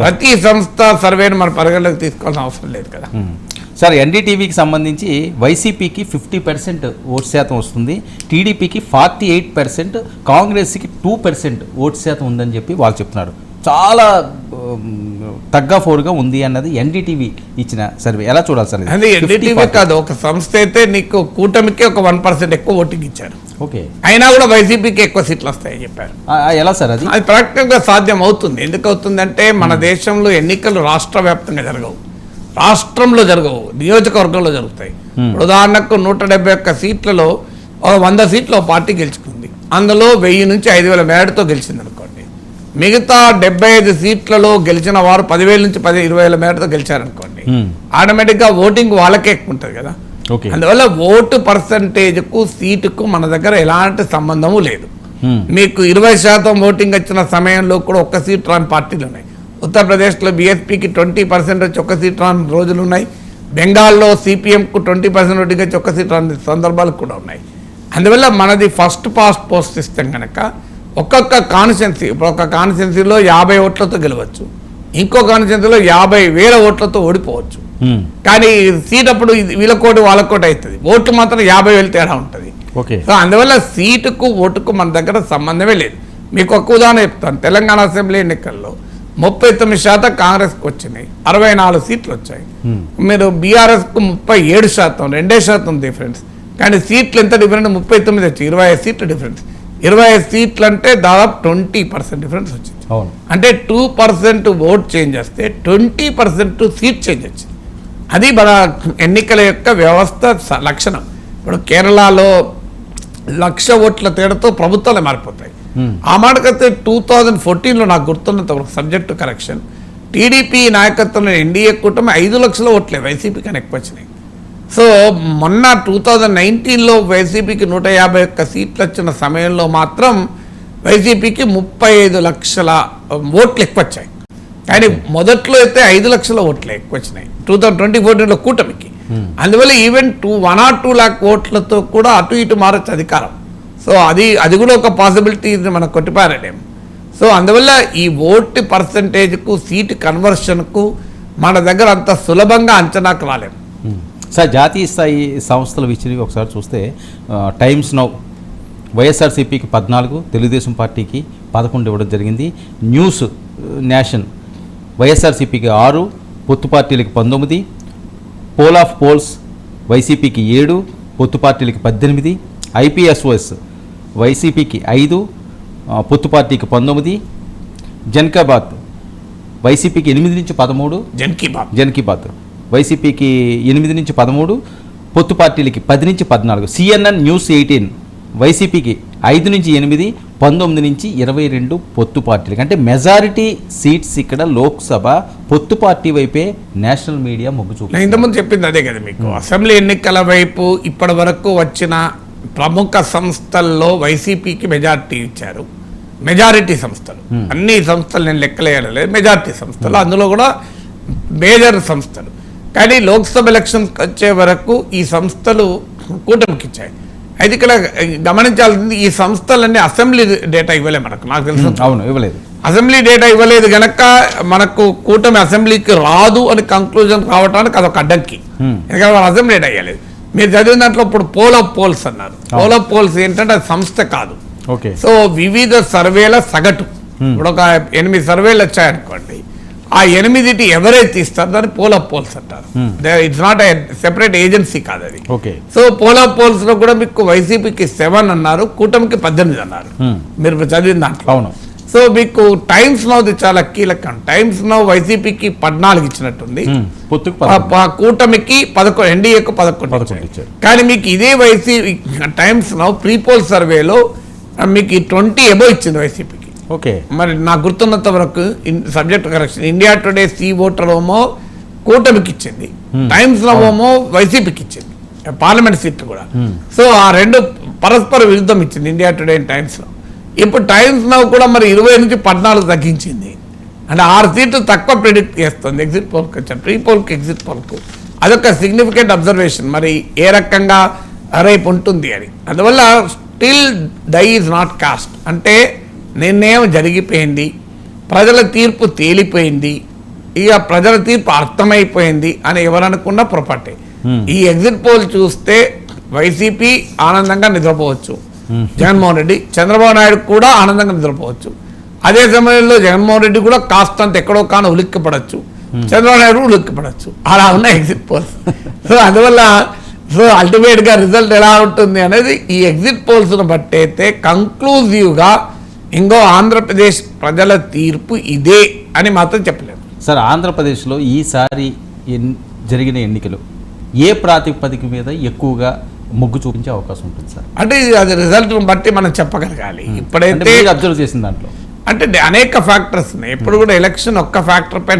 ప్రతి సంస్థ సర్వేను మన పరిగణలోకి తీసుకోవాల్సిన అవసరం లేదు కదా. సార్, ఎన్డీటీవీకి సంబంధించి వైసీపీకి 50% ఓటు శాతం వస్తుంది, టీడీపీకి 48%, కాంగ్రెస్కి 2% ఓటు శాతం ఉందని చెప్పి వాళ్ళు చెప్తున్నారు. చాలా తగ్గఫోరుగా ఉంది అన్నది ఎన్డీటీవీ ఇచ్చిన సర్వే. ఎలా చూడాలి సార్? అది ఎన్డీటీవీ కాదు, ఒక సంస్థ అయితే నీకు కూటమికి ఒక 1% ఎక్కువ ఓటింగ్ ఇచ్చారు. ఓకే, అయినా కూడా వైసీపీకి ఎక్కువ సీట్లు వస్తాయని చెప్పారు. ఎలా సార్ అది? అది ప్రాక్టికల్గా సాధ్యం అవుతుంది. ఎందుకు అవుతుందంటే మన దేశంలో ఎన్నికలు రాష్ట్ర వ్యాప్తంగా జరగవు, రాష్ట్రంలో జరగవు, నియోజకవర్గంలో జరుగుతాయి. ఉదాహరణకు 171 సీట్లలో 100 సీట్లు పార్టీ గెలుచుకుంది, అందులో 1000 నుంచి 5000 మేడతో గెలిచింది అనుకోండి. మిగతా 75 సీట్లలో గెలిచిన వారు 10,000 నుంచి 20,000 మేడతో గెలిచారనుకోండి, ఆటోమేటిక్గా ఓటింగ్ వాళ్ళకే ఎక్కువ ఉంటుంది కదా. అందువల్ల ఓటు పర్సంటేజ్కు సీటుకు మన దగ్గర ఎలాంటి సంబంధము లేదు. మీకు 20% ఓటింగ్ వచ్చిన సమయంలో కూడా ఒక్క సీట్ రాని పార్టీలు ఉన్నాయి. ఉత్తరప్రదేశ్లో బీఎస్పీకి 20% వచ్చి ఒక్క సీట్ రాని రోజులు ఉన్నాయి. బెంగాల్లో సిపిఎంకు 20% ఓటింగ్ వచ్చి ఒక్క సీట్ రాని సందర్భాలు కూడా ఉన్నాయి. అందువల్ల మనది ఫస్ట్ పాస్ట్ పోస్ట్ సిస్టమ్ కనుక ఒక్కొక్క కాన్స్టిట్యున్సీ, ఇప్పుడు ఒక కాన్స్టిట్యున్సీలో 50 ఓట్లతో గెలవచ్చు, ఇంకో కాన్స్టిట్యున్సీలో 50,000 ఓట్లతో ఓడిపోవచ్చు. కానీ సీట్ అప్పుడు వీళ్ళకోటి వాళ్ళకోటి అవుతుంది, ఓట్లు మాత్రం 50,000 తేడా ఉంటుంది. సో అందువల్ల సీటుకు ఓటుకు మన దగ్గర సంబంధమే లేదు. మీకు ఒక ఉదాహరణ చెప్తాను. తెలంగాణ అసెంబ్లీ ఎన్నికల్లో 39% కాంగ్రెస్కి వచ్చినాయి, 64 సీట్లు వచ్చాయి. మీరు బీఆర్ఎస్కు 37%, 2% డిఫరెన్స్. కానీ సీట్లు ఎంత డిఫరెంట్? 39 వచ్చి 25 సీట్లు డిఫరెన్స్. 25 సీట్లు అంటే దాదాపు 20% డిఫరెన్స్ వచ్చింది. అంటే 2% ఓట్ చేంజ్ వస్తే 20% సీట్ చేంజ్ వచ్చింది. అది మన ఎన్నికల యొక్క వ్యవస్థ లక్షణం. ఇప్పుడు కేరళలో 1,00,000 ఓట్ల తేడాతో ప్రభుత్వాలు మారిపోతాయి. ఆ మాటకైతే 2014లో నాకు గుర్తున్నంత సబ్జెక్టు కరెక్షన్, టీడీపీ నాయకత్వంలో ఎన్డీఏ కూటమి 5 లక్షల ఓట్లే వైసీపీ కన్నా ఎక్కువ వచ్చినాయి. సో మొన్న 2019లో వైసీపీకి 151 సీట్లు వచ్చిన సమయంలో మాత్రం వైసీపీకి 35 లక్షల ఓట్లు ఎక్కువ వచ్చాయి. కానీ మొదట్లో అయితే 5 లక్షల ఓట్లే ఎక్కువ వచ్చినాయి 2014లో కూటమికి. అందువల్ల ఈవెన్ 1 or 2 lakh ఓట్లతో కూడా అటు ఇటు మారచ్చు అధికారం. సో అది కూడా ఒక పాసిబిలిటీ మనం కొట్టిపారలేము. సో అందువల్ల ఈ ఓటు పర్సంటేజ్కు సీటు కన్వర్షన్కు మన దగ్గర అంత సులభంగా అంచనాకు రాలేము. సార్, జాతీయ స్థాయి సంస్థల విషయానికి ఒకసారి చూస్తే టైమ్స్ నౌ వైఎస్ఆర్సీపీకి 14, తెలుగుదేశం పార్టీకి 11 ఇవ్వడం జరిగింది. న్యూస్ నేషన్ వైఎస్ఆర్సీపీకి 6, పొత్తు పార్టీలకి 19, పోల్ ఆఫ్ పోల్స్ వైసీపీకి 7, పొత్తు పార్టీలకి 18, ఐపీఎస్ఓఎస్ వైసీపీకి 5, పొత్తు పార్టీకి 19, జన్కాబాత్ వైసీపీకి 8 నుంచి 13, జన్కీబాత్ వైసీపీకి 8 నుంచి 13, పొత్తు పార్టీలకి 10 నుంచి 14, సిఎన్ఎన్ న్యూస్ 18 వైసీపీకి 5 నుంచి 8, 19 నుంచి 22 పొత్తు పార్టీలకి. అంటే మెజారిటీ సీట్స్ ఇక్కడ లోక్సభ పొత్తు పార్టీ వైపే నేషనల్ మీడియా మొగ్గు చూపుతుంది. ఇంతకుముందు చెప్పింది అదే కదా మీకు. అసెంబ్లీ ఎన్నికల వైపు ఇప్పటి వరకు వచ్చిన ప్రముఖ సంస్థల్లో వైసీపీకి మెజారిటీ ఇచ్చారు. మెజారిటీ సంస్థలు, అన్ని సంస్థలు నేను లెక్కలేయలేదు, మెజారిటీ సంస్థలు, అందులో కూడా మేజర్ సంస్థలు. కానీ లోక్సభ ఎలక్షన్స్ వచ్చే వరకు ఈ సంస్థలు కూటమికి ఇచ్చాయి. అయితే ఇక్కడ గమనించాల్సింది, ఈ సంస్థలన్నీ అసెంబ్లీ డేటా ఇవ్వలేదు మనకు. నాకు తెలుసు, అవును, ఇవ్వలేదు. అసెంబ్లీ డేటా ఇవ్వలేదు గనక మనకు కూటమి అసెంబ్లీకి రాదు అని కంక్లూజన్ రావడానికి అదొక అడ్డంకి. ఎందుకంటే వాళ్ళు అసెంబ్లీ డేటా ఇవ్వలేదు. మీరు చదివిన దాంట్లో ఇప్పుడు పోల్ ఆఫ్ పోల్స్ అన్నారు. పోల్ ఆఫ్ పోల్స్ ఏంటంటే అది సంస్థ కాదు. సో వివిధ సర్వేల సగటు, ఇప్పుడు ఒక 8 సర్వేలు వచ్చాయనుకోండి, ఆ 8 ఎవరైతే తీస్తారు దాన్ని పోల్ ఆఫ్ పోల్స్ అంటారు. It's not a separate agency కాదు అది. సో పోల్ ఆఫ్ పోల్స్ లో కూడా మీకు వైసీపీకి 7 అన్నారు, కూటమికి 18 అన్నారు మీరు చదివిన దాంట్లో. సో మీకు టైమ్స్ నౌది చాలా కీలకం. టైమ్స్ నౌ వైసీపీకి 14 ఇచ్చినట్టుంది, కూటమికి 11, ఎన్డీఏకు 11. కానీ మీకు ఇదే YCP times now pre poll సర్వేలో మీకు 20 అబోవ్ ఇచ్చింది వైసీపీకి. మరి నాకు గుర్తున్నంత వరకు subject correction, India today C voter ఏమో కూటమికి ఇచ్చింది, టైమ్స్ నౌ ఏమో వైసీపీకి ఇచ్చింది పార్లమెంట్ సీట్లు కూడా. సో ఆ రెండు పరస్పర విరుద్ధం ఇచ్చింది ఇండియా టుడే టైమ్స్ నౌ. ఇప్పుడు టైమ్స్ నౌ కూడా మరి 20 నుంచి 14 తగ్గించింది. అంటే 6 సీట్లు తక్కువ ప్రిడిక్ట్ చేస్తుంది ఎగ్జిట్ పోల్కి వచ్చాను, ప్రీ పోల్కి ఎగ్జిట్ పోల్కు. అదొక సిగ్నిఫికెంట్ అబ్జర్వేషన్, మరి ఏ రకంగా రేపు ఉంటుంది అని. అందువల్ల still die is not cast, అంటే నిర్ణయం జరిగిపోయింది, ప్రజల తీర్పు తేలిపోయింది, ఇక ప్రజల తీర్పు అర్థమైపోయింది అని ఎవరనుకున్నా పొరపాటే. ఈ ఎగ్జిట్ పోల్ చూస్తే వైసీపీ ఆనందంగా నిద్రపోవచ్చు, జగన్మోహన్ రెడ్డి, చంద్రబాబు నాయుడు కూడా ఆనందంగా నిద్రపోవచ్చు. అదే సమయంలో జగన్మోహన్ రెడ్డి కూడా కాస్తంత ఎక్కడో కాన ఉలిక్కిపడచ్చు, చంద్రబాబు నాయుడు ఉలిక్కిపడచ్చు. అలా ఉన్న ఎగ్జిట్ పోల్స్. సో అందువల్ల అల్టిమేట్గా రిజల్ట్ ఎలా ఉంటుంది అనేది ఈ ఎగ్జిట్ పోల్స్ను బట్టి అయితే కంక్లూజివ్గా ఇంకో ఆంధ్రప్రదేశ్ ప్రజల తీర్పు ఇదే అని మాత్రం చెప్పలేము. సార్, ఆంధ్రప్రదేశ్లో ఈసారి జరిగిన ఎన్నికలు ఏ ప్రాతిపదిక మీద ఎక్కువగా మొగ్గు చూపించే అవకాశం ఉంటుంది సార్? అంటే అది రిజల్ట్ బట్టి మనం చెప్పగలగాలి. ఇప్పుడైతే అబ్జర్వ్ చేసిన దాంట్లో అంటే అనేక ఫ్యాక్టర్స్ ఉన్నాయి. ఎప్పుడు కూడా ఎలక్షన్ ఒక్క ఫ్యాక్టర్ పైన